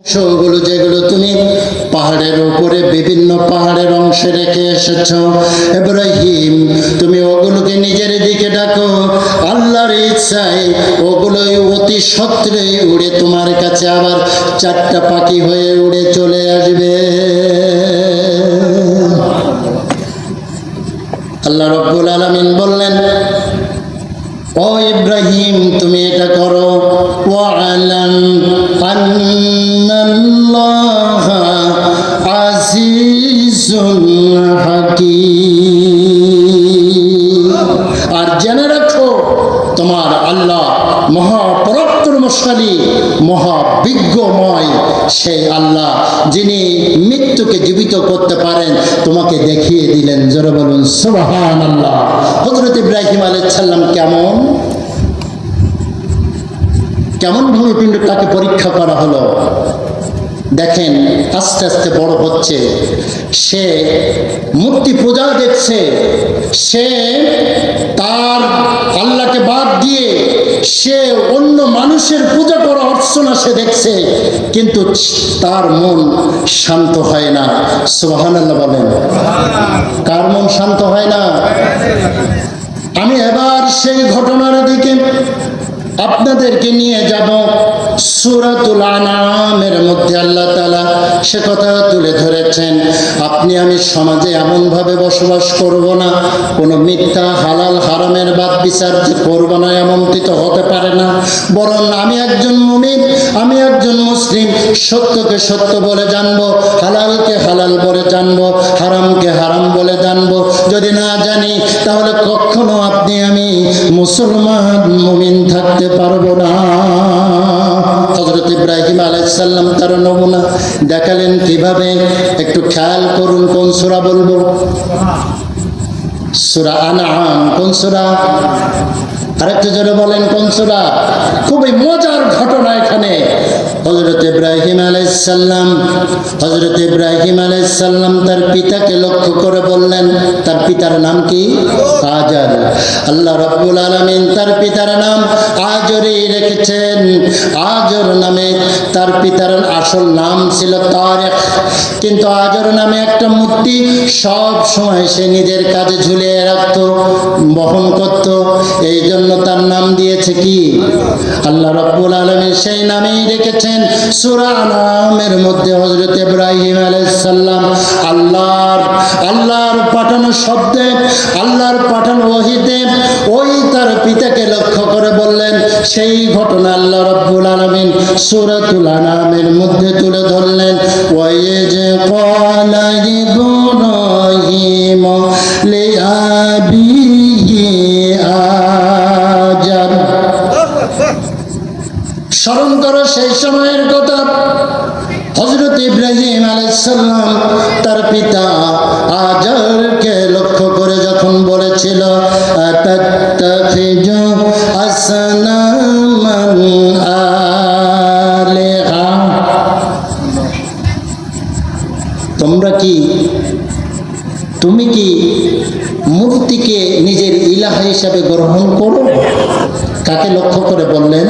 সেগুলো যেগুলো তুমি পাহাড়ের উপরে বিভিন্ন পাহাড়ের অংশে রেখে এসেছো, ইব্রাহিম তুমি ওগুলোকে নিজের দিকে ডাকো। আল্লাহর ইচ্ছায় ওগুলোই অতি সত্ত্বই উড়ে তোমার কাছে আবার চারটা পাখি হয়ে উড়ে চলে আসবে। আল্লাহ রাব্বুল আলামিন বললেন, ও ইব্রাহিম তুমি এটা করো। ওয়ালাম আন্নাল্লাহা আজিজুল হাকীম, আর জেনে রাখো তোমার আল্লাহ মহাপরাক্রমশালী মহাবিজ্ঞময় সেই আল্লাহ, যিনি মৃত্যুকে জীবিত করতে পারেন। তোমাকে দেখিয়ে দিলেন, জোরে বলুন সুবহানাল্লাহ। হযরত ইব্রাহিম আলাইহিস সালাম কেমন ভূমিপিণ্ড তাকে পরীক্ষা করা হলো। দেখেন আস্তে আস্তে বড় হচ্ছে, সে মূর্তি পূজা দেখছে, সে তার আল্লাহকে বাদ দিয়ে সে অন্য মানুষের পূজা করা অর্চনা সে দেখছে, কিন্তু তার মন শান্ত হয় না। সুবহানাল্লাহ বলেন। কার মন শান্ত হয় না? আমি এবার সেই ঘটনার দিকে আপনাদেরকে নিয়ে যাব। সূরাতুল আনআমের মধ্যে আল্লাহ তাআলা সে কথা তুলে ধরেছেন, আপনি আমি সমাজে এমনভাবে বসবাস করব না, কোনো মিথ্যা হালাল হারামের বাদ বিচার যে করব না, এমনটি তো হতে পারে না। বরং আমি একজন মুমিন, আমি একজন মুসলিম, সত্যকে সত্য বলে জানবো, হালালকে হালাল বলে জানবো, হারামকে হারাম বলে জানবো। যদি না জানি তাহলে কখনো আপনি আমি মুসলমান মুমিন থাকতে পারবো না। হযরত ইব্রাহিম আলাইহিস সালাম তার নমুনা দেখালেন কিভাবে, একটু খেয়াল করুন। কোন সূরা বলবো? সূরা আনআম। কোন সূরা? আরেকটু জোরে বলেন কোন সূরা? খুবই মজার ঘটনা এখানে। হযরত ইব্রাহিম আলাইহিস সালাম তার পিতাকে লক্ষ্য করে বললেন, তার পিতার নাম কি? আজর। আল্লাহ রাব্বুল আলামিন তার পিতার নাম আজরই রেখেছেন। আজর নামে তার পিতার আসল নাম ছিল তারিক, কিন্তু আজর নামে একটা মূর্তি সব সময় সে নিজের কাছে ঝুলিয়ে রাখত, বহন করত, এই জন্য তার নাম দিয়েছে কি? আল্লাহ রাব্বুল আলামিন সেই নামেই রেখেছেন। সূরা আনআমের মধ্যে হযরত ইব্রাহিম আলাইহিস সালাম আল্লাহর পাঠানো শব্দে, আল্লাহর পাঠানো ওহীতে ওই তার পিতাকে লক্ষ্য করে বললেন। সেই ঘটনা আল্লাহ রাব্বুল আলামিন সূরাতুল আনআমের মধ্যে তুলে ধরলেন। ওয়াইজ ক্বালা ইব্রাহিম লিআবিহি আজর। স্মরণ করো সেই সময়ের কথা। হযরত ইব্রাহিম আলাইহিস সালাম তার পিতা আজরকে লক্ষ্য করে যখন বলেছিল, আতাত্তাখিজু আসনামান আলিহা, তুমি কি মূর্তিকে নিজের ইলাহ হিসাবে গ্রহণ করো? কাকে লক্ষ্য করে বললেন?